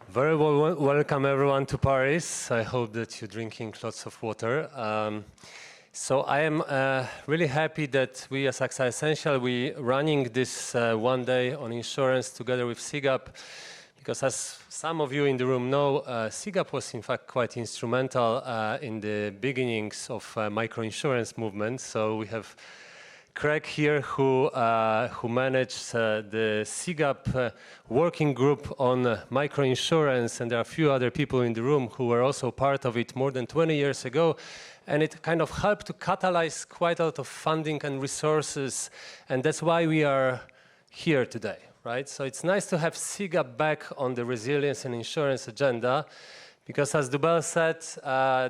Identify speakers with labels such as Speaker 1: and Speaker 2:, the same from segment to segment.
Speaker 1: Very well, welcome everyone to Paris. I hope that you're drinking lots of water. So I am really happy that we as AXA EssentiALL, we running this one day on insurance together with CGAP, because as some of you in the room know, CGAP was in fact quite instrumental in the beginnings of microinsurance movement. So we have Craig here who managed the CGAP working group on microinsurance, and there are a few other people in the room who were also part of it more than 20 years ago. And it kind of helped to catalyze quite a lot of funding and resources, and that's why we are here today, right? So it's nice to have CGAP back on the resilience and insurance agenda, because as Thibaud said,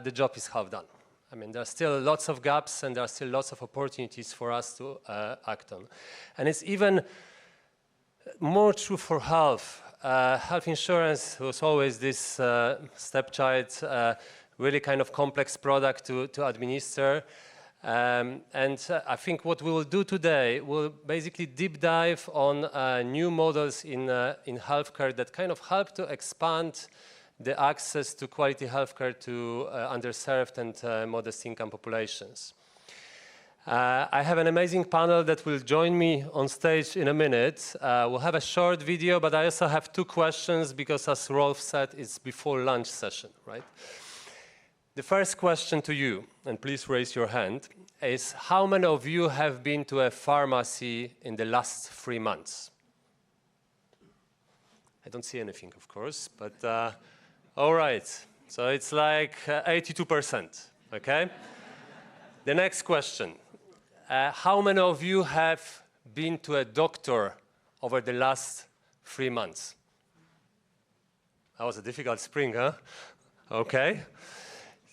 Speaker 1: the job is half done. I mean, there are still lots of gaps and there are still lots of opportunities for us to act on. And it's even more true for health. Health insurance was always this stepchild, really kind of complex product to administer. And I think what we will do today will basically deep dive on new models in healthcare that kind of help to expand the access to quality healthcare to underserved and modest income populations. I have an amazing panel that will join me on stage in a minute. We'll have a short video, but I also have two questions because, as Rolf said, it's before lunch session, right? The first question to you, and please raise your hand, is how many of you have been to a pharmacy in the last 3 months? I don't see anything, of course, but all right. So it's like 82%, okay? The next question, how many of you have been to a doctor over the last 3 months? That was a difficult spring, huh? Okay.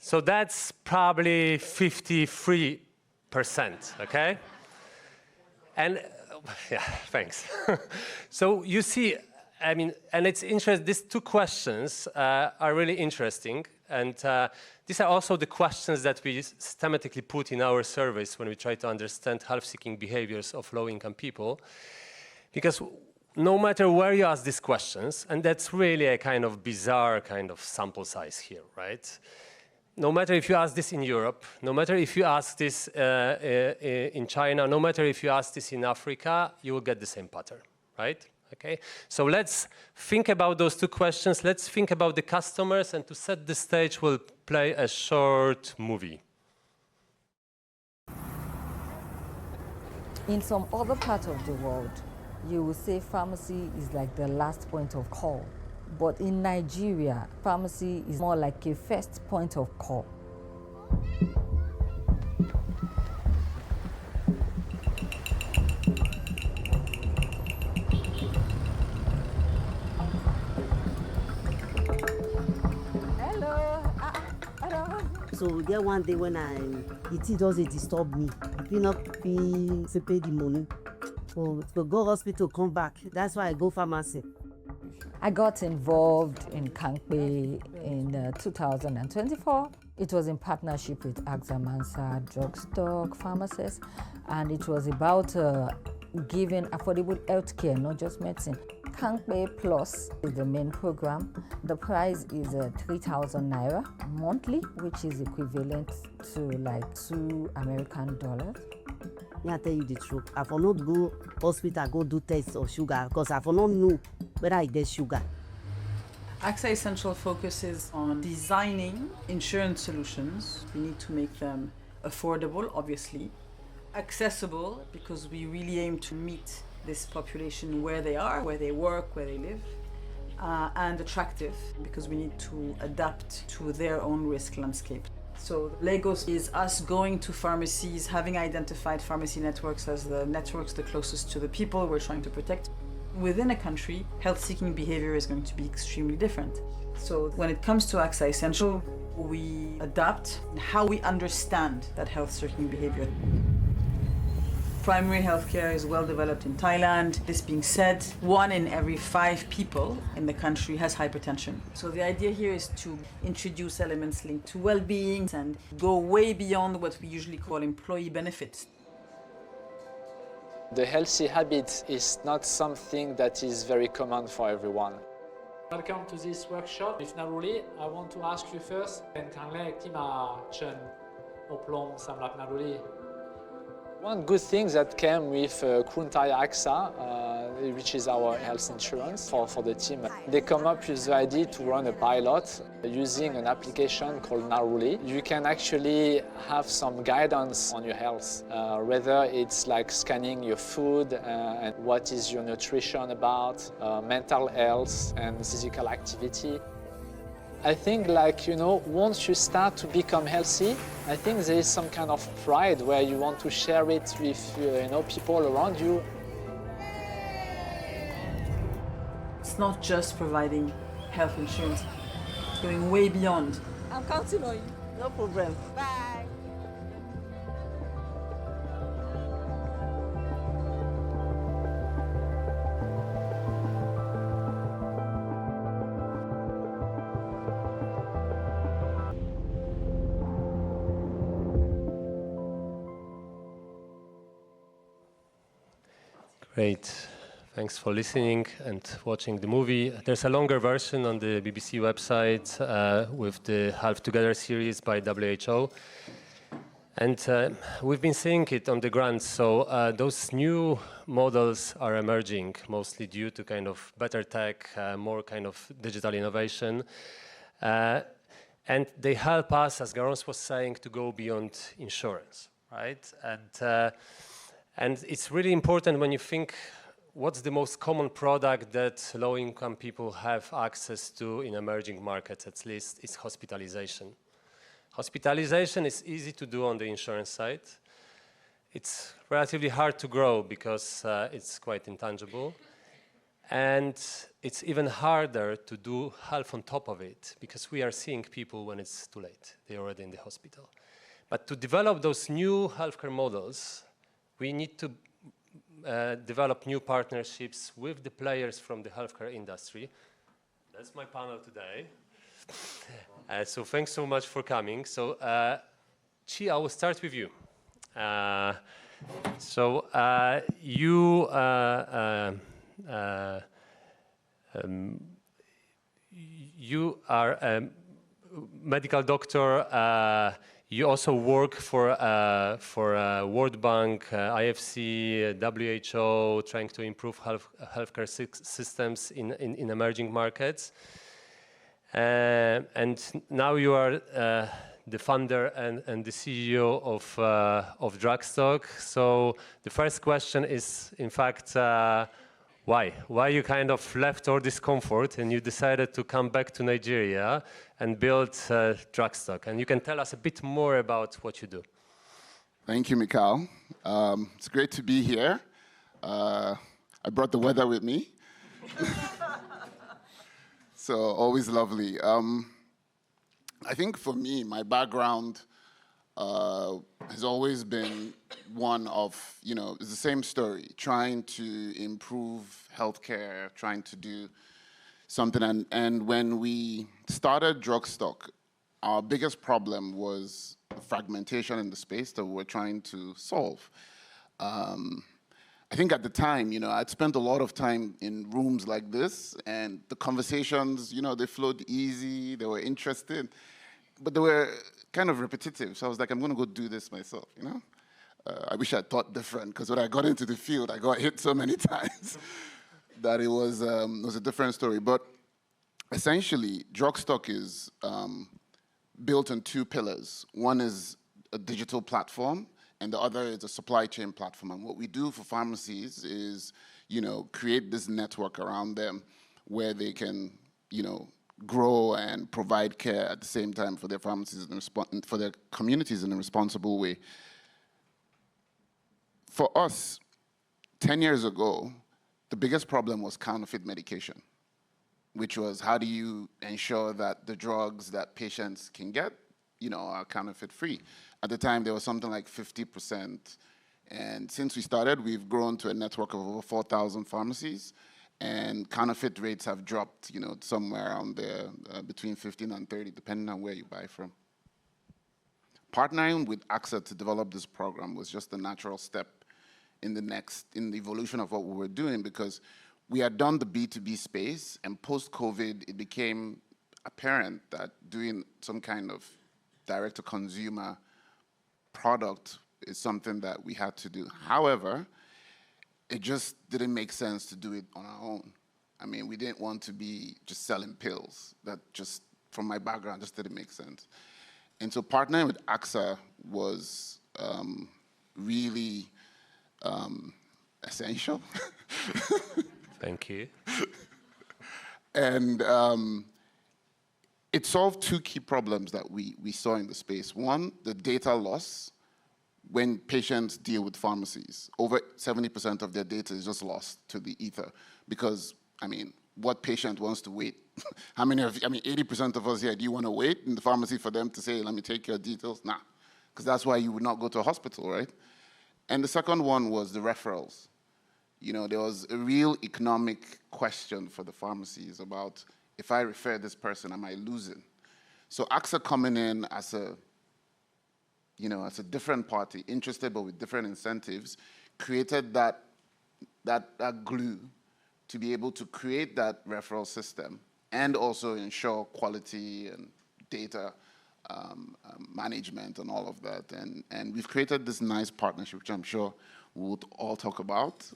Speaker 1: So that's probably 53%, okay? And yeah, thanks. So you see, I mean, and it's interesting, these two questions are really interesting. And these are also the questions that we systematically put in our surveys when we try to understand health-seeking behaviors of low-income people. Because no matter where you ask these questions, and that's really a kind of bizarre kind of sample size here, right? No matter if you ask this in Europe, no matter if you ask this in China, no matter if you ask this in Africa, you will get the same pattern, right? Okay, so let's think about those two questions. Let's think about the customers, and to set the stage, we'll play a short movie.
Speaker 2: In some other part of the world, you will say pharmacy is like the last point of call. But in Nigeria, pharmacy is more like a first point of call.
Speaker 3: So there one day when Niti doesn't disturb me, I feel not pay the money. So go hospital, come back. That's why I go pharmacy.
Speaker 2: I got involved in Poucke in 2024. It was in partnership with AXA Drugstoc pharmacists, and it was about giving affordable healthcare, not just medicine. Poucke Plus is the main program. The price is 3,000 naira monthly, which is equivalent to like $2 American.
Speaker 3: Yeah, I tell you the truth. I for not go hospital, go do tests of sugar, because I for not know whether I get sugar.
Speaker 4: AXA EssentiALL focuses on designing insurance solutions. We need to make them affordable, obviously, accessible, because we really aim to meet this population where they are, where they work, where they live, and attractive, because we need to adapt to their own risk landscape. So Lagos is us going to pharmacies, having identified pharmacy networks as the networks the closest to the people we're trying to protect. Within a country, health-seeking behavior is going to be extremely different. So when it comes to AXA EssentiALL, we adapt how we understand that health-seeking behavior. Primary healthcare is well developed in Thailand. This being said, 1 in every 5 people in the country has hypertension. So the idea here is to introduce elements linked to well-being and go way beyond what we usually call employee benefits.
Speaker 5: The healthy habit is not something that is very common for everyone. Welcome to this workshop with Naruli. I want to ask you first เป็นครั้งแรกที่มาเชิญอบรมสำหรับ Naruli. One good thing that came with Kruntaya AXA, which is our health insurance for the team. They come up with the idea to run a pilot using an application called Naruli. You can actually have some guidance on your health, whether it's like scanning your food and what is your nutrition about, mental health and physical activity. I think once you start to become healthy, I think there is some kind of pride where you want to share it with people around you.
Speaker 4: It's not just providing health insurance, it's going way beyond.
Speaker 2: I'm counting on you.
Speaker 3: No problem.
Speaker 2: Bye.
Speaker 1: Great. Thanks for listening and watching the movie. There's a longer version on the BBC website with the Half Together series by WHO. And we've been seeing it on the ground. So those new models are emerging, mostly due to kind of better tech, more kind of digital innovation. And they help us, as Garance was saying, to go beyond insurance, right? And it's really important when you think what's the most common product that low-income people have access to in emerging markets, at least, is hospitalization. Hospitalization is easy to do on the insurance side. It's relatively hard to grow because it's quite intangible. And it's even harder to do health on top of it because we are seeing people when it's too late. They're already in the hospital. But to develop those new healthcare models, we need to develop new partnerships with the players from the healthcare industry. That's my panel today. So thanks so much for coming. So Chi, I will start with you. You are a medical doctor. You also work for World Bank, IFC, WHO, trying to improve healthcare systems in emerging markets. And now you are the founder and the CEO of Drugstoc. So the first question is, in fact, why? Why you kind of left all this comfort and you decided to come back to Nigeria and build Drugstoc? And you can tell us a bit more about what you do.
Speaker 6: Thank you, Mikhail. It's great to be here. I brought the weather with me. So always lovely. I think for me, my background has always been one of, it's the same story, trying to improve healthcare, trying to do something. And when we started Drugstoc, our biggest problem was fragmentation in the space that we were trying to solve. I think at the time, I'd spent a lot of time in rooms like this, and the conversations, they flowed easy, they were interested, but they were kind of repetitive. So I was like, I'm going to go do this myself, I wish I'd thought different, because when I got into the field, I got hit so many times that it was a different story. But essentially, Drugstoc is built on two pillars. One is a digital platform, and the other is a supply chain platform. And what we do for pharmacies is, create this network around them where they can, grow and provide care at the same time for their pharmacies and for their communities in a responsible way. For us, 10 years ago, the biggest problem was counterfeit medication, which was how do you ensure that the drugs that patients can get, are counterfeit-free. At the time, there was something like 50%. And since we started, we've grown to a network of over 4,000 pharmacies. And counterfeit rates have dropped, somewhere around there, between 15 and 30, depending on where you buy from. Partnering with AXA to develop this program was just a natural step in the evolution of what we were doing, because we had done the B2B space, and post-COVID, it became apparent that doing some kind of direct-to-consumer product is something that we had to do. However, it just didn't make sense to do it on our own. I mean, we didn't want to be just selling pills. That just, from my background, just didn't make sense. And so partnering with AXA was really essential.
Speaker 1: Thank you.
Speaker 6: And it solved two key problems that we saw in the space. One, the data loss when patients deal with pharmacies. Over 70% of their data is just lost to the ether because, I mean, what patient wants to wait? How many of you, I mean, 80% of us here, do you want to wait in the pharmacy for them to say, let me take your details? Nah, because that's why you would not go to a hospital, right? And the second one was the referrals. You know, there was a real economic question for the pharmacies about, if I refer this person, am I losing? So AXA coming in as a, you know, as a different party, interested but with different incentives, created that glue to be able to create that referral system and also ensure quality and data management and all of that. And we've created this nice partnership, which I'm sure we'll all talk about,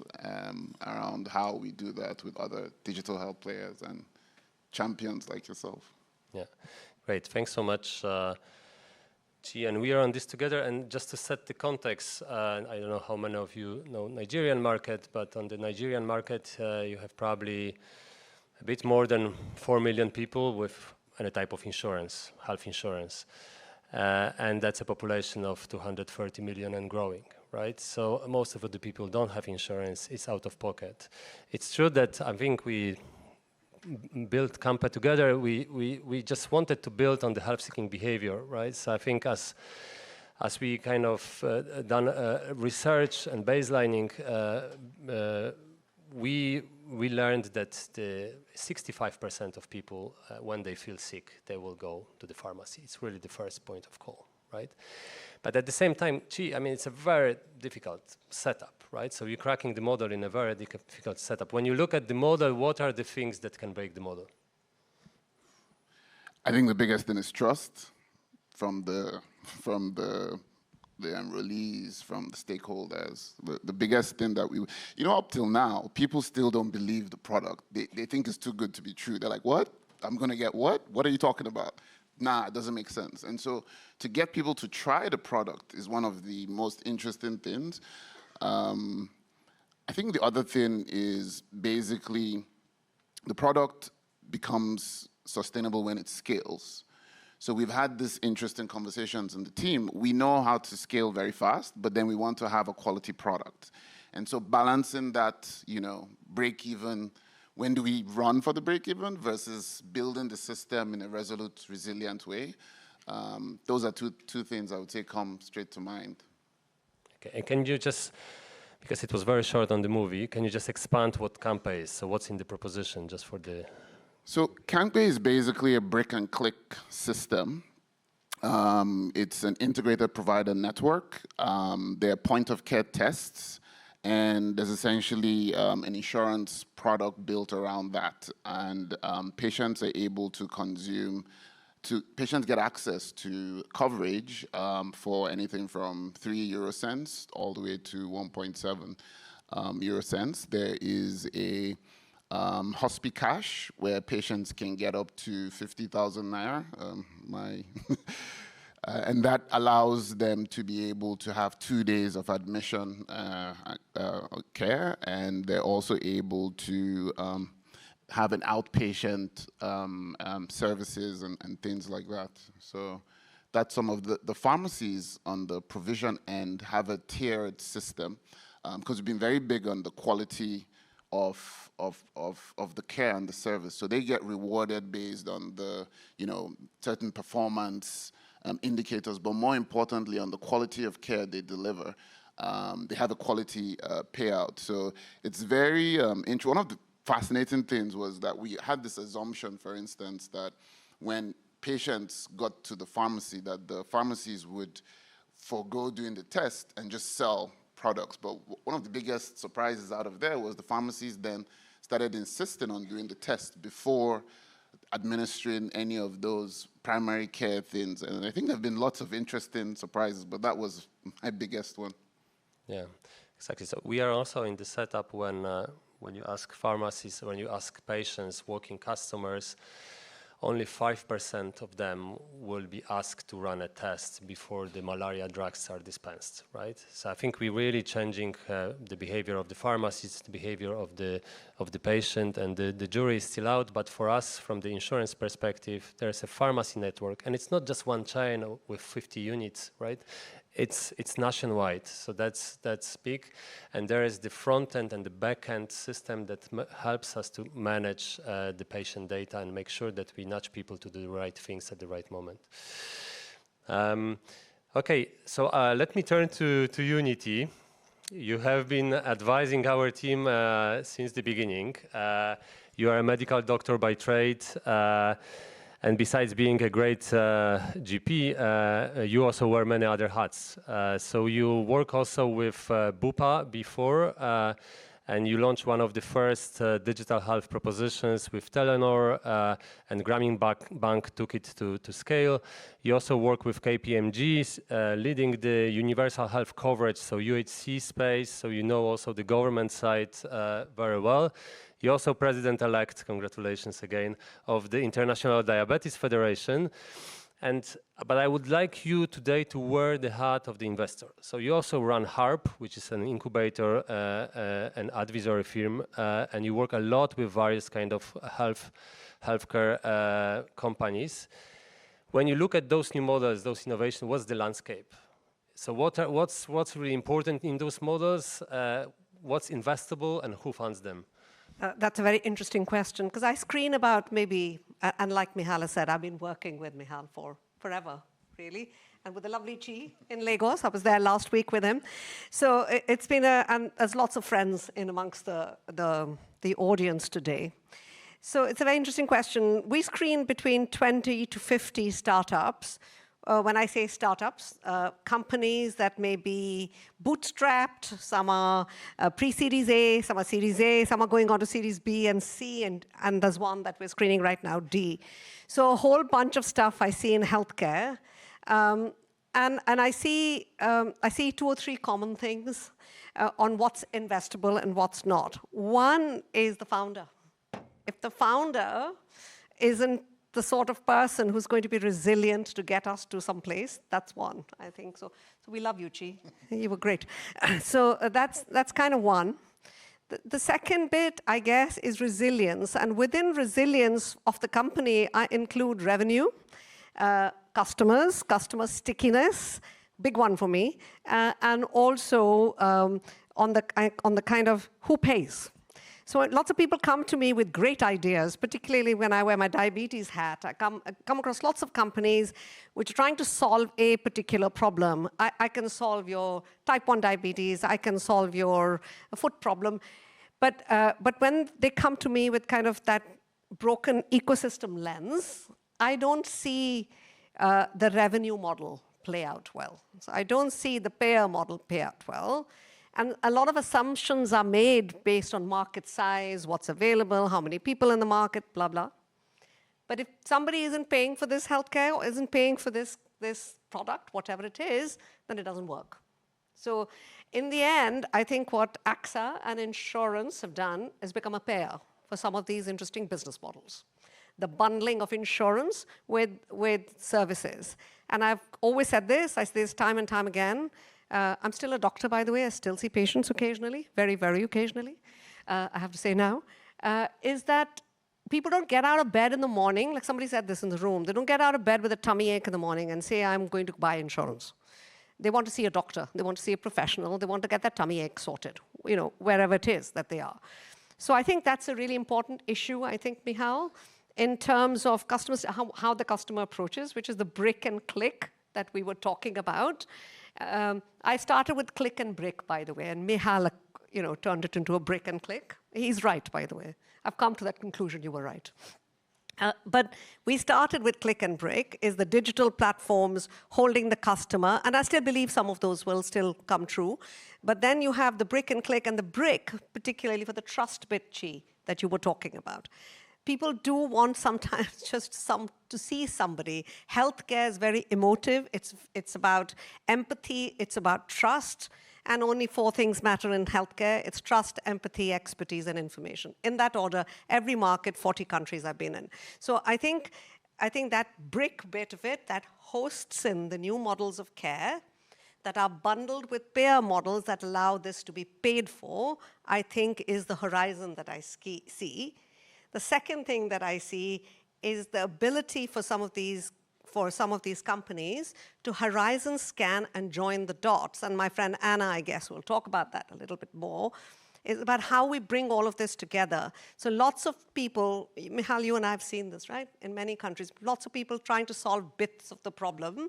Speaker 6: around how we do that with other digital health players and champions like yourself.
Speaker 1: Yeah, great. Thanks so much, Chi. And we are on this together. And just to set the context, I don't know how many of you know Nigerian market, but on the Nigerian market, you have probably a bit more than 4 million people with any type of insurance, health insurance. And that's a population of 230 million and growing, right? So most of the people don't have insurance, it's out of pocket. It's true that I think we built Kampa together, we just wanted to build on the health-seeking behavior, right? So I think as we kind of done research and baselining, we learned that the 65% of people, when they feel sick, they will go to the pharmacy. It's really the first point of call, right? But at the same time, I mean, it's a very difficult setup, right? So you're cracking the model in a very difficult setup. When you look at the model, what are the things that can break the model?
Speaker 6: I think the biggest thing is trust from the enrollees, from the stakeholders. The biggest thing that you know, up till now, people still don't believe the product. They think it's too good to be true. They're like, what? I'm going to get what? What are you talking about? Nah, it doesn't make sense. And so to get people to try the product is one of the most interesting things. I think the other thing is basically the product becomes sustainable when it scales. So we've had this interesting conversations in the team. We know how to scale very fast, but then we want to have a quality product. And so balancing that, you know, break even, when do we run for the break even versus building the system in a resolute, resilient way? Those are two things I would say come straight to mind.
Speaker 1: Okay, and can you just, because it was very short on the movie, can you just expand what Kampa is? So what's in the proposition just for the...
Speaker 6: So Kampa is basically a brick-and-click system. It's an integrated provider network. There are point-of-care tests, and there's essentially an insurance product built around that. And patients are able to patients get access to coverage for anything from 3 euro cents all the way to 1.7 euro cents. There is a Hospicash, where patients can get up to 50,000 naira, and that allows them to be able to have 2 days of admission care, and they're also able to have an outpatient services and things like that. So that's some of the pharmacies on the provision end have a tiered system, because we've been very big on the quality of the care and the service. So they get rewarded based on the, you know, certain performance indicators, but more importantly on the quality of care they deliver. They have a quality payout. So it's very interesting. One of the fascinating things was that we had this assumption, for instance, that when patients got to the pharmacy, that the pharmacies would forego doing the test and just sell products. But one of the biggest surprises out of there was the pharmacies then started insisting on doing the test before administering any of those primary care things. And I think there have been lots of interesting surprises, but that was my biggest one.
Speaker 1: Yeah, exactly. So we are also in the setup when you ask pharmacists, when you ask patients, walking customers, only 5% of them will be asked to run a test before the malaria drugs are dispensed, right? So I think we're really changing the behavior of the pharmacist, the behavior of the patient, and the jury is still out. But for us, from the insurance perspective, there's a pharmacy network, and it's not just one chain with 50 units, right? It's nationwide, so that's big, and there is the front end and the back end system that helps us to manage the patient data and make sure that we nudge people to do the right things at the right moment. Okay, so let me turn to you, Niti. You have been advising our team since the beginning. You are a medical doctor by trade. And besides being a great GP, you also wear many other hats. So you work also with Bupa before, and you launched one of the first digital health propositions with Telenor, and Grameen Bank took it to scale. You also work with KPMG, leading the universal health coverage, so UHC space, so you know also the government side very well. You're also president-elect, congratulations again, of the International Diabetes Federation. But I would like you today to wear the hat of the investor. So you also run Harbr, which is an incubator, an advisory firm, and you work a lot with various kind of healthcare companies. When you look at those new models, those innovations, what's the landscape? So what's really important in those models? What's investable and who funds them?
Speaker 7: That's a very interesting question, because I screen about maybe, and like Michal has said, I've been working with Michal for forever, really, and with the lovely Chi in Lagos. I was there last week with him. So it's been and there's lots of friends in amongst the audience today. So it's a very interesting question. We screen between 20 to 50 startups. When I say startups, companies that may be bootstrapped, some are pre-Series A, some are Series A, some are going on to Series B and C, and there's one that we're screening right now, D. So a whole bunch of stuff I see in healthcare. And I see 2 or 3 common things on what's investable and what's not. One is the founder. If the founder isn't the sort of person who's going to be resilient to get us to some place, that's one, I think. So we love you, Chi. You were great. So that's kind of one. The second bit, I guess, is resilience. And within resilience of the company, I include revenue, customer stickiness, big one for me, and also on the kind of who pays. So lots of people come to me with great ideas, particularly when I wear my diabetes hat. I come across lots of companies which are trying to solve a particular problem. I can solve your type 1 diabetes. I can solve your foot problem. But when they come to me with kind of that broken ecosystem lens, I don't see the revenue model play out well. So I don't see the payer model play out well. And a lot of assumptions are made based on market size, what's available, how many people in the market, blah, blah. But if somebody isn't paying for this healthcare or isn't paying for this product, whatever it is, then it doesn't work. So in the end, I think what AXA and insurance have done is become a payer for some of these interesting business models. The bundling of insurance with services. And I've always said this, I say this time and time again. I'm still a doctor, by the way. I still see patients occasionally, very, very occasionally, I have to say now, is that people don't get out of bed in the morning, like somebody said this in the room, they don't get out of bed with a tummy ache in the morning and say, I'm going to buy insurance. They want to see a doctor. They want to see a professional. They want to get that tummy ache sorted, wherever it is that they are. So I think that's a really important issue, I think, Michal, in terms of customers, how the customer approaches, which is the brick and click that we were talking about. I started with click and brick, by the way, and Michal, turned it into a brick and click. He's right, by the way. I've come to that conclusion, you were right. But we started with click and brick, is the digital platforms holding the customer, and I still believe some of those will still come true. But then you have the brick and click, and the brick, particularly for the trust bit, Chi, that you were talking about. People do want sometimes just to see somebody. Healthcare is very emotive. It's about empathy. It's about trust. And only 4 things matter in healthcare. It's trust, empathy, expertise, and information. In that order, every market, 40 countries I've been in. So I think that brick bit of it that hosts in the new models of care that are bundled with payer models that allow this to be paid for, I think is the horizon that I see. The second thing that I see is the ability for some of these companies to horizon scan and join the dots. And my friend Anna, I guess, will talk about that a little bit more. It's about how we bring all of this together. So lots of people, Michal, you and I have seen this, right? In many countries, lots of people trying to solve bits of the problem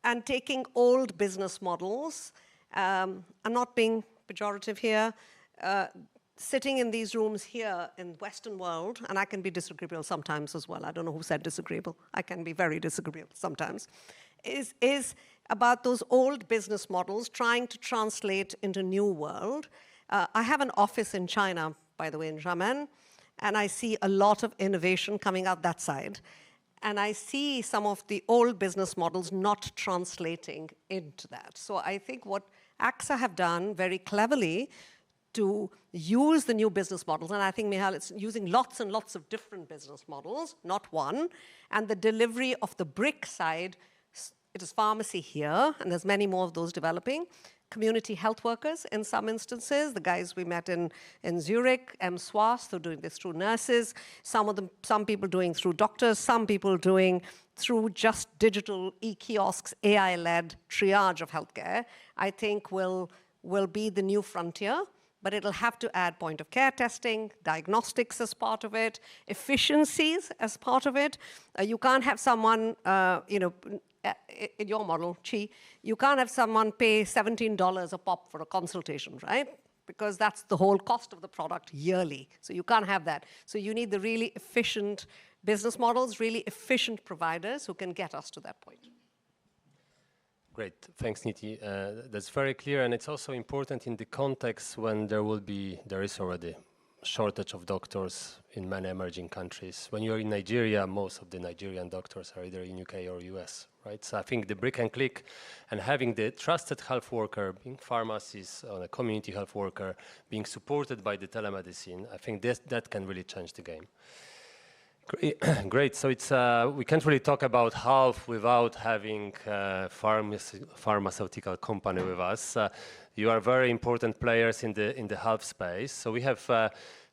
Speaker 7: and taking old business models. I'm not being pejorative here. Sitting in these rooms here in the Western world, and I can be disagreeable sometimes as well. I don't know who said disagreeable. I can be very disagreeable sometimes. Is about those old business models trying to translate into new world. I have an office in China, by the way, in Xiamen, and I see a lot of innovation coming out that side. And I see some of the old business models not translating into that. So I think what AXA have done very cleverly to use the new business models, and I think, Michal, it's using lots and lots of different business models, not one, and the delivery of the brick side, it is pharmacy here, and there's many more of those developing, community health workers in some instances, the guys we met in Zurich, MSWAS, they're doing this through nurses, some people doing through doctors, some people doing through just digital e-kiosks, AI-led triage of healthcare, I think will be the new frontier. But it'll have to add point-of-care testing, diagnostics as part of it, efficiencies as part of it. You can't have someone, in your model, Chi, you can't have someone pay $17 a pop for a consultation, right? Because that's the whole cost of the product yearly. So you can't have that. So you need the really efficient business models, really efficient providers who can get us to that point.
Speaker 1: Great, thanks, Niti. That's very clear, and it's also important in the context when there is already a shortage of doctors in many emerging countries. When you're in Nigeria, most of the Nigerian doctors are either in UK or US, right? So I think the brick and click and having the trusted health worker, being pharmacists or a community health worker, being supported by the telemedicine, I think that can really change the game. Great. So it's we can't really talk about health without having pharmaceutical company with us. You are very important players in the health space. So we have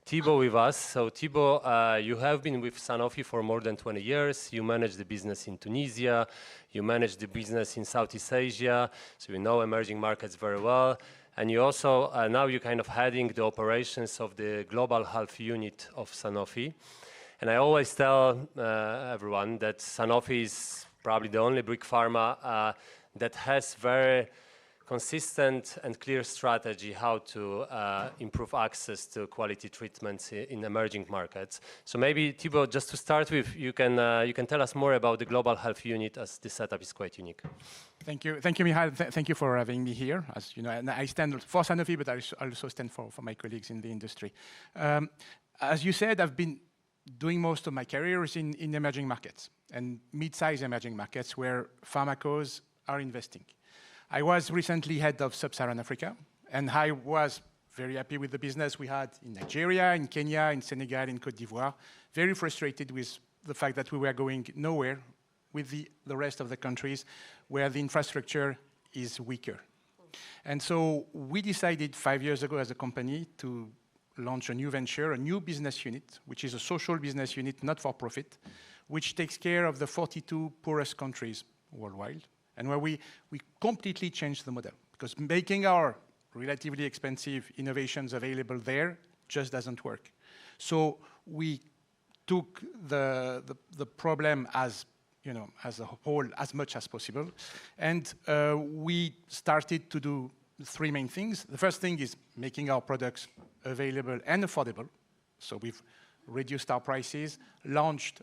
Speaker 1: Thibaud with us. So Thibaud, you have been with Sanofi for more than 20 years. You manage the business in Tunisia. You manage the business in Southeast Asia. So you know emerging markets very well. And you also now you're kind of heading the operations of the global health unit of Sanofi. And I always tell everyone that Sanofi is probably the only big pharma that has very consistent and clear strategy how to improve access to quality treatments in emerging markets. So maybe, Thibaud, just to start with, you can tell us more about the global health unit, as the setup is quite unique.
Speaker 8: Thank you, Michal. Thank you for having me here. As you know, and I stand for Sanofi, but I also stand for my colleagues in the industry. As you said, I've been doing most of my career is in emerging markets and mid-sized emerging markets where pharmacos are investing. I was recently head of Sub-Saharan Africa, and I was very happy with the business we had in Nigeria, in Kenya, in Senegal, in Côte d'Ivoire. Very frustrated with the fact that we were going nowhere with the rest of the countries where the infrastructure is weaker. And so we decided 5 years ago as a company to launch a new venture, a new business unit, which is a social business unit, not for profit, which takes care of the 42 poorest countries worldwide, and where we completely changed the model, because making our relatively expensive innovations available there just doesn't work. So we took the problem as a whole as much as possible, and we started to do 3 main things. The first thing is making our products available and affordable. So we've reduced our prices, launched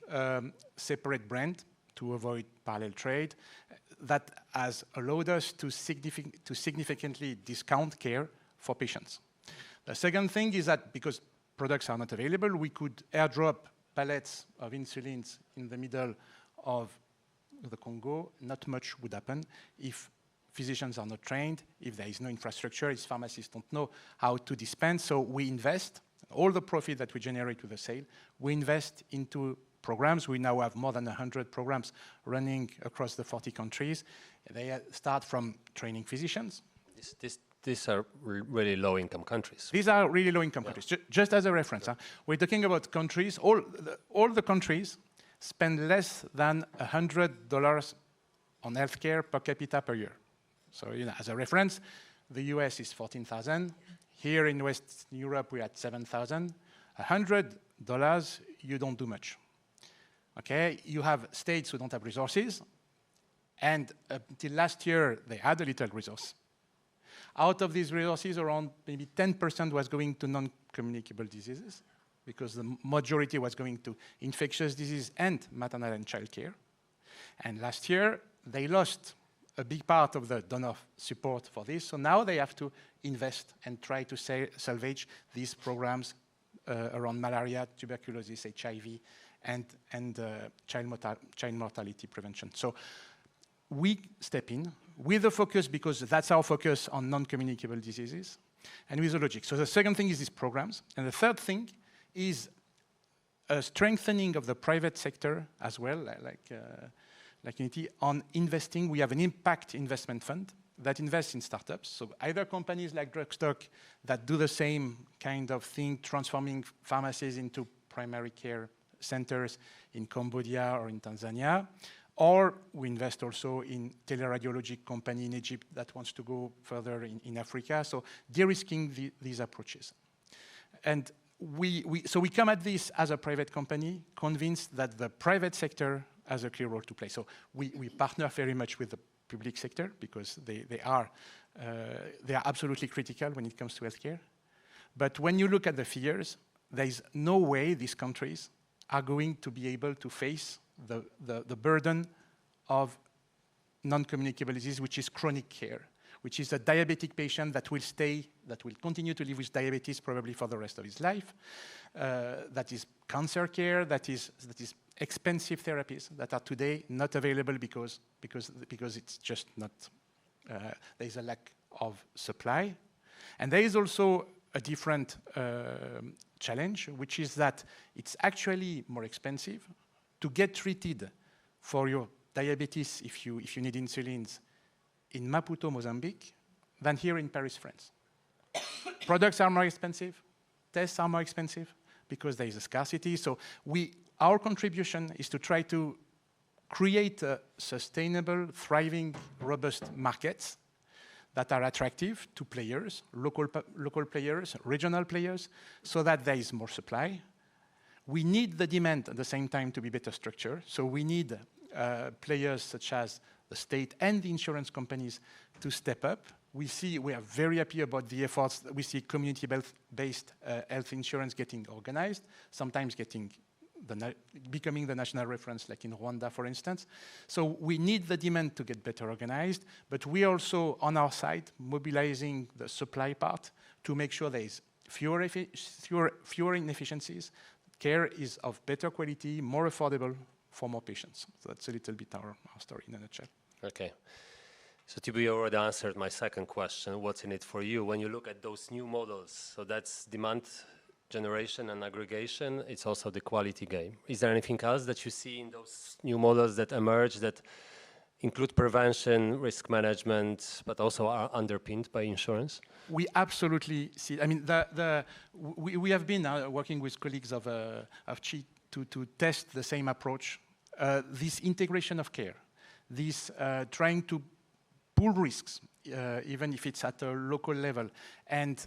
Speaker 8: separate brand to avoid parallel trade. That has allowed us to significantly discount care for patients. The second thing is that because products are not available, we could airdrop pallets of insulins in the middle of the Congo. Not much would happen if physicians are not trained, if there is no infrastructure, if pharmacists don't know how to dispense. So we invest all the profit that we generate with the sale, we invest into programs. We now have more than 100 programs running across the 40 countries. They start from training physicians.
Speaker 1: These are really low-income countries.
Speaker 8: These are really low-income countries. Just as a reference, we're talking about countries, all the countries spend less than $100 on healthcare per capita per year. So, as a reference, the US is 14,000. Here in West Europe, we're at 7,000. $100, you don't do much. Okay, you have states who don't have resources, and until last year, they had a little resource. Out of these resources, around maybe 10% was going to non-communicable diseases, because the majority was going to infectious disease and maternal and child care. And last year, they lost a big part of the donor support for this, so now they have to invest and try to salvage these programs around malaria, tuberculosis, HIV, and child mortality prevention. So we step in with the focus, because that's our focus on non-communicable diseases, and with the logic. So the second thing is these programs, and the third thing is a strengthening of the private sector as well, like Niti, on investing. We have an impact investment fund that invests in startups. So either companies like Drugstoc that do the same kind of thing, transforming pharmacies into primary care centers in Cambodia or in Tanzania, or we invest also in teleradiology company in Egypt that wants to go further in Africa. So de-risking these approaches. And so we come at this as a private company, convinced that the private sector has a clear role to play. So we partner very much with the public sector, because they are absolutely critical when it comes to healthcare. But when you look at the figures, there is no way these countries are going to be able to face the burden of non-communicable disease, which is chronic care, which is a diabetic patient that will continue to live with diabetes probably for the rest of his life. That is cancer care, that is expensive therapies that are today not available because it's just not, there is a lack of supply. And there is also a different challenge, which is that it's actually more expensive to get treated for your diabetes if you need insulins in Maputo, Mozambique, than here in Paris, France. Products are more expensive, tests are more expensive, because there is a scarcity. So our contribution is to try to create a sustainable, thriving, robust markets that are attractive to players, local players, regional players, so that there is more supply. We need the demand at the same time to be better structured. So we need players such as the state and the insurance companies to step up. We are very happy about the efforts that we see community-based health insurance getting organized, sometimes becoming the national reference, like in Rwanda, for instance. So we need the demand to get better organized, but we also, on our side, mobilizing the supply part to make sure there is fewer inefficiencies. Care is of better quality, more affordable for more patients. So that's a little bit our story in a nutshell.
Speaker 1: Okay. So Thibaud, you already answered my second question. What's in it for you? When you look at those new models, so that's demand generation and aggregation, it's also the quality game. Is there anything else that you see in those new models that emerge that include prevention, risk management, but also are underpinned by insurance?
Speaker 8: We absolutely see. I mean, we have been working with colleagues of Chi to test the same approach. This integration of care, this trying to pool risks, even if it's at a local level, and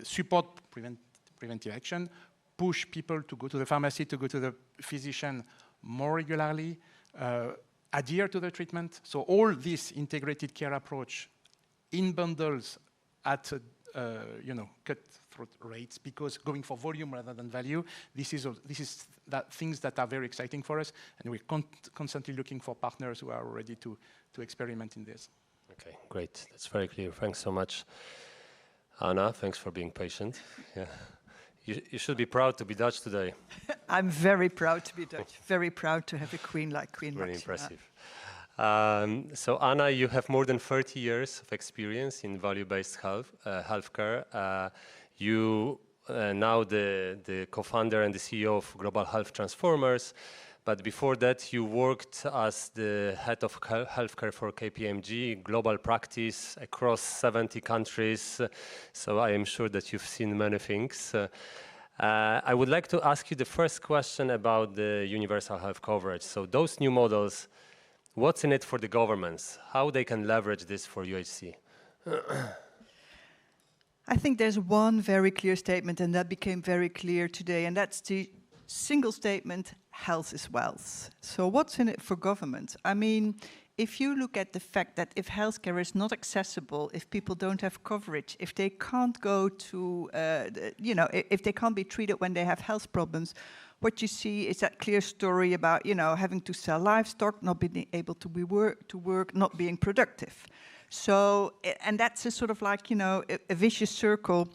Speaker 8: support preventive action, push people to go to the pharmacy, to go to the physician more regularly, adhere to the treatment. So all this integrated care approach in bundles at cutthroat rates, because going for volume rather than value, this is things that are very exciting for us, and we're constantly looking for partners who are ready to experiment in this.
Speaker 1: Okay, great. That's very clear. Thanks so much. Anna, thanks for being patient. Yeah. You should be proud to be Dutch today.
Speaker 9: I'm very proud to be Dutch. Very proud to have a queen like Queen
Speaker 1: Really
Speaker 9: Maxima.
Speaker 1: impressive. So Anna, you have more than 30 years of experience in value-based healthcare. You now the co-founder and the CEO of Global Health Transformers. But before that, you worked as the head of healthcare for KPMG, global practice across 70 countries. So I am sure that you've seen many things. I would like to ask you the first question about the universal health coverage. So those new models, what's in it for the governments? How they can leverage this for UHC?
Speaker 9: I think there's one very clear statement, and that became very clear today, and that's the single statement: health is wealth. So what's in it for government? I mean, if you look at the fact that if healthcare is not accessible, if people don't have coverage, if they can't go to, if they can't be treated when they have health problems, what you see is that clear story about, having to sell livestock, not being able to work, not being productive. So, and that's a sort of like, a vicious circle.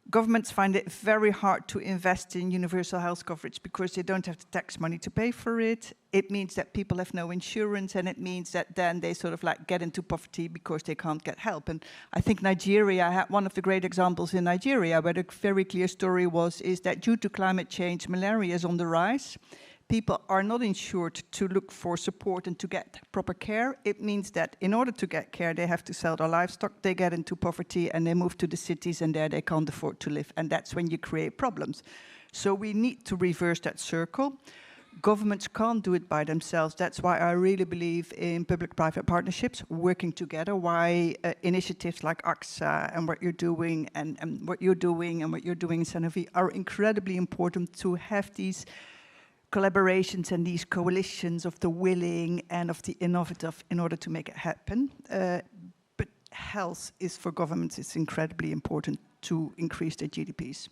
Speaker 9: Governments find it very hard to invest in universal health coverage because they don't have the tax money to pay for it. It means that people have no insurance, and it means that then they sort of like get into poverty because they can't get help. And I think Nigeria had one of the great examples in Nigeria where the very clear story is that due to climate change, malaria is on the rise. People are not insured to look for support and to get proper care. It means that in order to get care, they have to sell their livestock, they get into poverty, and they move to the cities, and there they can't afford to live. And that's when you create problems. So we need to reverse that circle. Governments can't do it by themselves. That's why I really believe in public-private partnerships, working together, why initiatives like AXA and what you're doing and what you're doing in Sanofi are incredibly important to have these collaborations and these coalitions of the willing and of the innovative in order to make it happen. But health is for governments, it's incredibly important to increase their GDPs.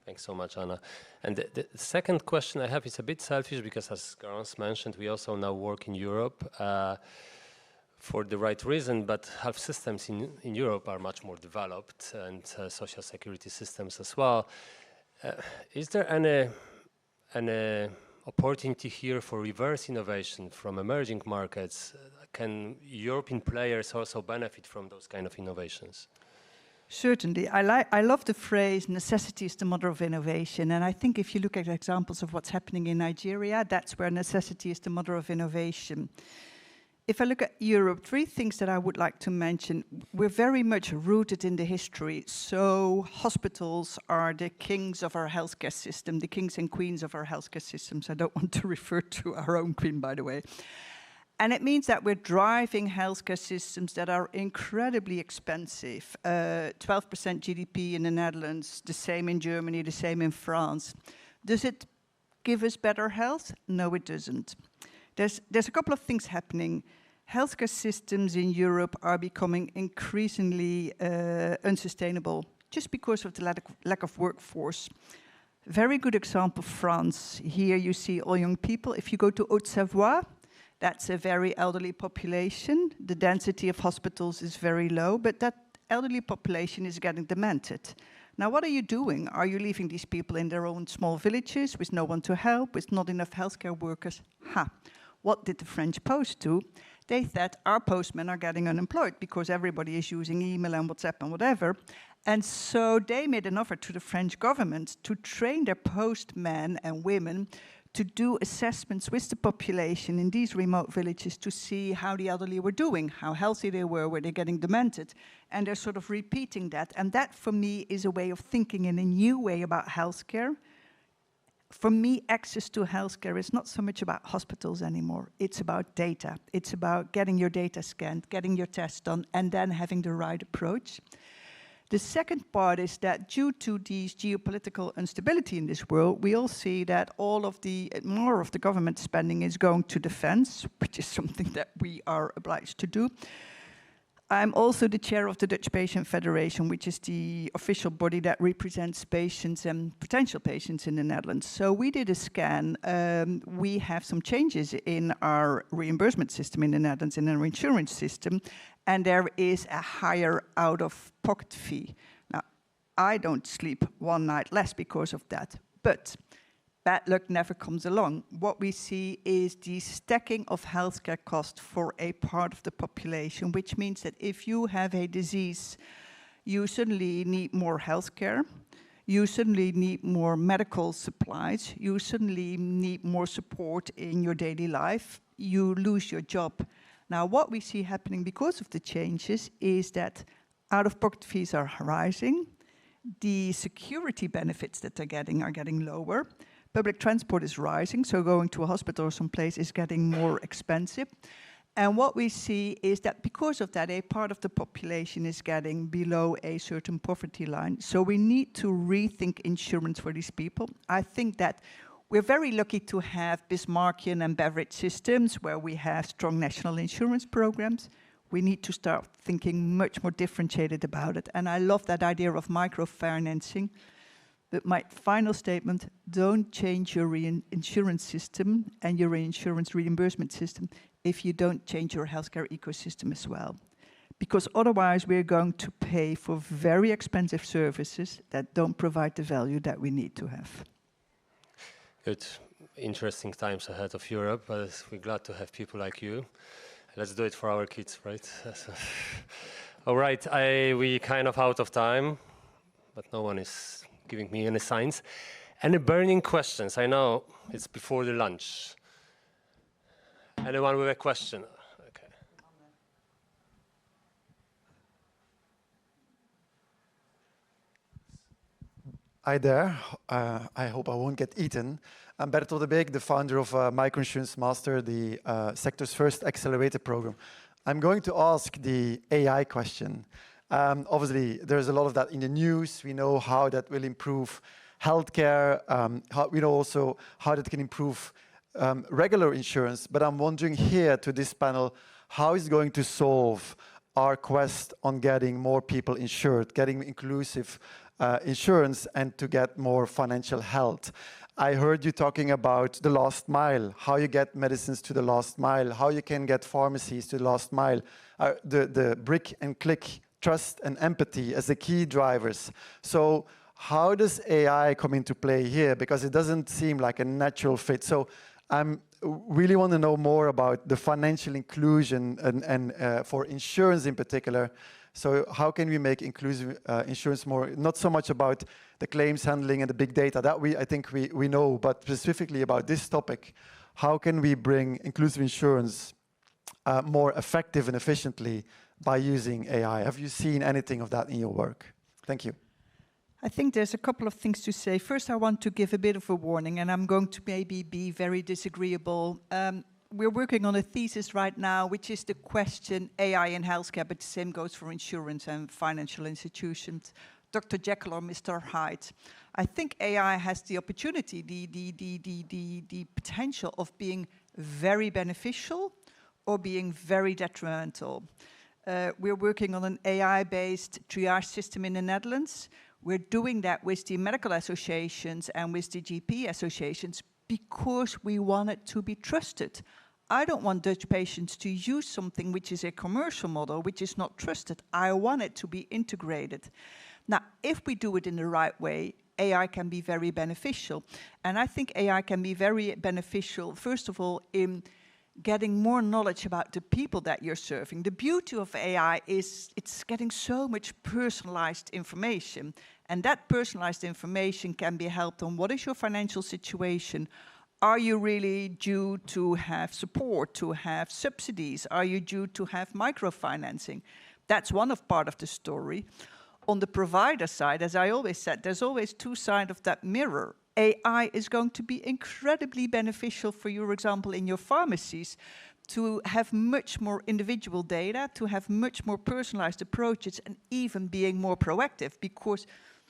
Speaker 1: Thanks so much, Anna. And the second question I have is a bit selfish because, as Garance mentioned, we also now work in Europe for the right reason, but health systems in Europe are much more developed, and social security systems as well. Is there any opportunity here for reverse innovation from emerging markets? Can European players also benefit from those kind of innovations?
Speaker 9: Certainly. I love the phrase, necessity is the mother of innovation. And I think if you look at examples of what's happening in Nigeria, that's where necessity is the mother of innovation. If I look at Europe, 3 things that I would like to mention. We're very much rooted in the history. So hospitals are the kings of our healthcare system, the kings and queens of our healthcare systems. I don't want to refer to our own queen, by the way. And it means that we're driving healthcare systems that are incredibly expensive. 12% GDP in the Netherlands, the same in Germany, the same in France. Does it give us better health? No, it doesn't. There's a couple of things happening. Healthcare systems in Europe are becoming increasingly unsustainable just because of the lack of workforce. Very good example, France. Here you see all young people. If you go to Haute-Savoie, that's a very elderly population. The density of hospitals is very low, but that elderly population is getting demented. Now, what are you doing? Are you leaving these people in their own small villages with no one to help, with not enough healthcare workers? What did the French Post do? They said our postmen are getting unemployed because everybody is using email and WhatsApp and whatever. And so they made an offer to the French government to train their postmen and women to do assessments with the population in these remote villages to see how the elderly were doing, how healthy they were they getting demented? And they're sort of repeating that. And that, for me, is a way of thinking in a new way about healthcare. For me, access to healthcare is not so much about hospitals anymore. It's about data. It's about getting your data scanned, getting your tests done, and then having the right approach. The second part is that due to these geopolitical instability in this world, we all see that more of the government spending is going to defense, which is something that we are obliged to do. I'm also the chair of the Dutch Patient Federation, which is the official body that represents patients and potential patients in the Netherlands. So we did a scan. We have some changes in our reimbursement system in the Netherlands, in our insurance system. and there is a higher out-of-pocket fee. Now, I don't sleep one night less because of that, but bad luck never comes along. What we see is the stacking of healthcare costs for a part of the population, which means that if you have a disease, you suddenly need more healthcare, you suddenly need more medical supplies, you suddenly need more support in your daily life, you lose your job. Now, what we see happening because of the changes is that out-of-pocket fees are rising, the security benefits that they're getting lower, public transport is rising, so going to a hospital or someplace is getting more expensive. And what we see is that because of that, a part of the population is getting below a certain poverty line. So we need to rethink insurance for these people. I think that we're very lucky to have Bismarckian and Beveridge systems where we have strong national insurance programs. We need to start thinking much more differentiated about it. And I love that idea of microfinancing. But my final statement, don't change your insurance system and your insurance reimbursement system if you don't change your healthcare ecosystem as well. Because otherwise we're going to pay for very expensive services that don't provide the value that we need to have.
Speaker 1: Good. Interesting times ahead of Europe, but we're glad to have people like you. Let's do it for our kids, right? All right, we kind of out of time, but no one is giving me any signs. Any burning questions? I know it's before the lunch. Anyone with a question? Okay.
Speaker 10: Hi there. I hope I won't get eaten. I'm Bertolt de Beek, the founder of Microinsurance Master, the sector's first accelerator program. I'm going to ask the AI question. Obviously, there's a lot of that in the news. We know how that will improve healthcare. We know also how that can improve regular insurance. But I'm wondering here to this panel, how is it going to solve our quest on getting more people insured, getting inclusive insurance, and to get more financial health? I heard you talking about the last mile, how you get medicines to the last mile, how you can get pharmacies to the last mile, the brick and click, trust and empathy as the key drivers. So how does AI come into play here? Because it doesn't seem like a natural fit. So I really want to know more about the financial inclusion and for insurance in particular. So how can we make inclusive insurance more, not so much about the claims handling and the big data, that I think we know, but specifically about this topic, how can we bring inclusive insurance more effective and efficiently by using AI? Have you seen anything of that in your work? Thank you.
Speaker 9: I think there's a couple of things to say. First, I want to give a bit of a warning, and I'm going to maybe be very disagreeable. We're working on a thesis right now, which is the question AI in healthcare, but the same goes for insurance and financial institutions. Dr. Jekyll or Mr. Hyde. I think AI has the opportunity, the potential of being very beneficial or being very detrimental. We're working on an AI-based triage system in the Netherlands. We're doing that with the medical associations and with the GP associations because we want it to be trusted. I don't want Dutch patients to use something which is a commercial model, which is not trusted. I want it to be integrated. Now, if we do it in the right way, AI can be very beneficial. And I think AI can be very beneficial, first of all, in getting more knowledge about the people that you're serving. The beauty of AI is it's getting so much personalized information. And that personalized information can be helped on what is your financial situation. Are you really due to have support, to have subsidies? Are you due to have microfinancing? That's one part of the story. On the provider side, as I always said, there's always two sides of that mirror. AI is going to be incredibly beneficial for your example in your pharmacies to have much more individual data, to have much more personalized approaches, and even being more proactive because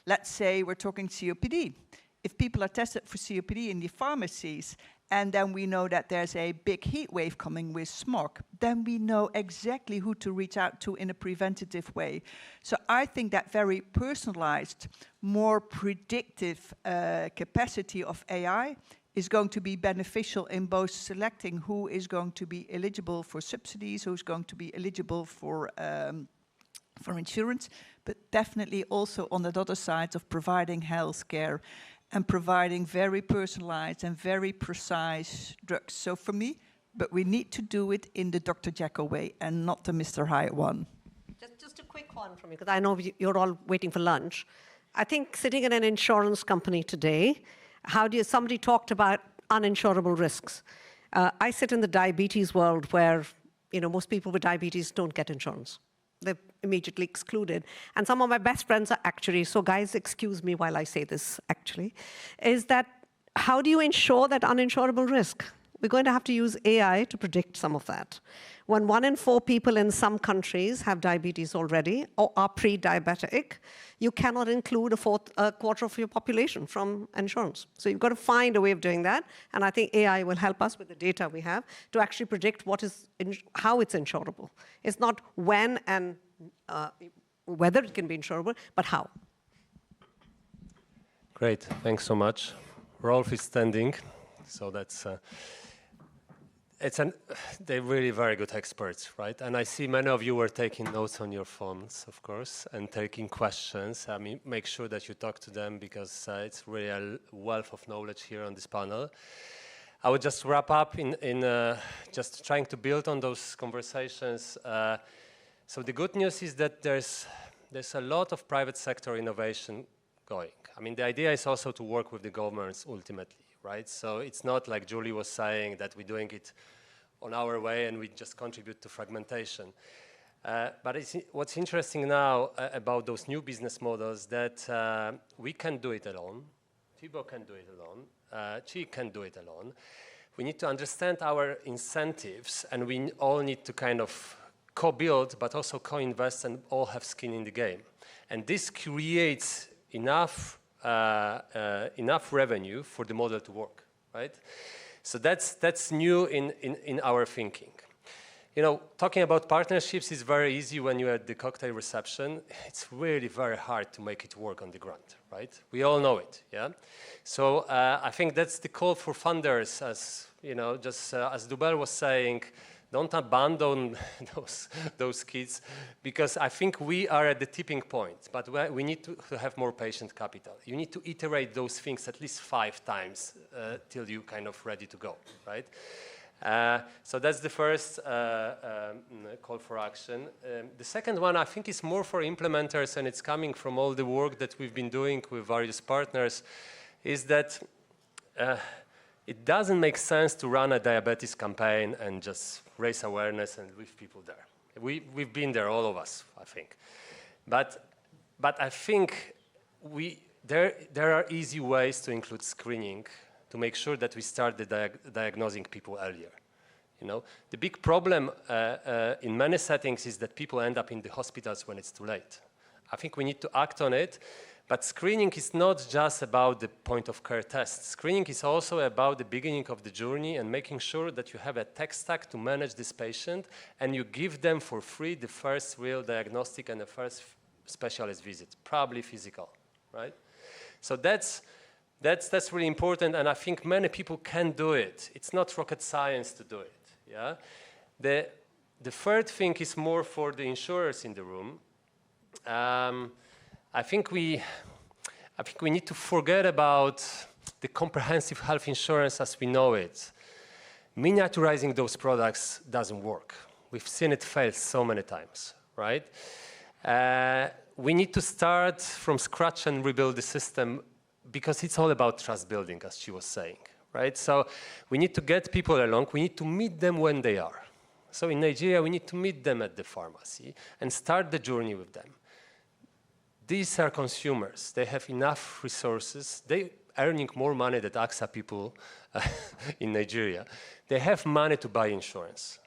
Speaker 9: let's say we're talking COPD. If people are tested for COPD in the pharmacies, and then we know that there's a big heat wave coming with smog, then we know exactly who to reach out to in a preventative way. So I think that very personalized, more predictive capacity of AI is going to be beneficial in both selecting who is going to be eligible for subsidies, who's going to be eligible for insurance, but definitely also on the other side of providing health care and providing very personalized and very precise drugs. So for me, but we need to do it in the Dr. Jekyll way and not the Mr. Hyde one.
Speaker 7: Just a quick one from me, because I know you're all waiting for lunch. I think sitting in an insurance company today, somebody talked about uninsurable risks. I sit in the diabetes world where, most people with diabetes don't get insurance. They're immediately excluded. And some of my best friends are actuaries, so guys, excuse me while I say this actually, is that how do you ensure that uninsurable risk? We're going to have to use AI to predict some of that. When 1 in 4 people in some countries have diabetes already or are pre-diabetic, you cannot include a quarter of your population from insurance. So you've got to find a way of doing that. And I think AI will help us with the data we have to actually predict how it's insurable. It's not when and whether it can be insurable, but how.
Speaker 1: Great, thanks so much. Rolf is standing, so that's... they're really very good experts, right? And I see many of you were taking notes on your phones, of course, and taking questions. I mean, make sure that you talk to them because it's really a wealth of knowledge here on this panel. I would just wrap up in just trying to build on those conversations. So the good news is that there's a lot of private sector innovation going. I mean, the idea is also to work with the governments ultimately. Right? So it's not like Julie was saying that we're doing it on our way and we just contribute to fragmentation. But what's interesting now about those new business models that we can do it alone, Thibaud can do it alone, Chi can do it alone. We need to understand our incentives and we all need to kind of co-build but also co-invest and all have skin in the game. And this creates enough revenue for the model to work, right? So that's new in our thinking. Talking about partnerships is very easy when you're at the cocktail reception. It's really very hard to make it work on the ground, right? We all know it, yeah? So I think that's the call for funders, as just as Dubel was saying, don't abandon those kids, because I think we are at the tipping point, but we need to have more patient capital. You need to iterate those things at least 5 times till you're kind of ready to go, right? So that's the first call for action. The second one, I think, is more for implementers, and it's coming from all the work that we've been doing with various partners, is that it doesn't make sense to run a diabetes campaign and just raise awareness and leave people there. We've been there, all of us, I think. But I think there are easy ways to include screening to make sure that we start diagnosing people earlier. The big problem in many settings is that people end up in the hospitals when it's too late. I think we need to act on it. But screening is not just about the point of care tests. Screening is also about the beginning of the journey and making sure that you have a tech stack to manage this patient and you give them for free the first real diagnostic and the first specialist visit, probably physical, right? So that's really important, and I think many people can do it. It's not rocket science to do it, yeah? The third thing is more for the insurers in the room. I think we need to forget about the comprehensive health insurance as we know it. Miniaturizing those products doesn't work. We've seen it fail so many times, right? We need to start from scratch and rebuild the system because it's all about trust building, as she was saying, right? So we need to get people along. We need to meet them when they are. So in Nigeria, we need to meet them at the pharmacy and start the journey with them. These are consumers. They have enough resources. They're earning more money than AXA people in Nigeria. They have money to buy insurance.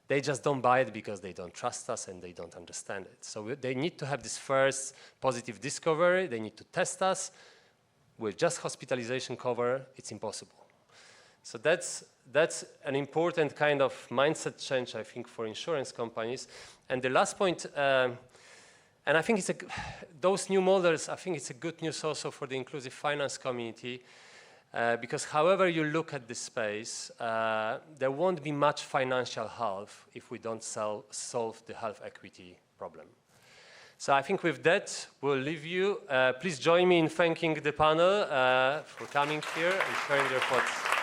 Speaker 1: They just don't buy it because they don't trust us and they don't understand it. So they need to have this first positive discovery. They need to test us. With just hospitalization cover, it's impossible. So that's an important kind of mindset change, I think, for insurance companies. And the last point, and I think those new models, I think it's a good news also for the inclusive finance community. Because however you look at this space, there won't be much financial health if we don't solve the health equity problem. So I think with that, we'll leave you. Please join me in thanking the panel for coming here and sharing their thoughts.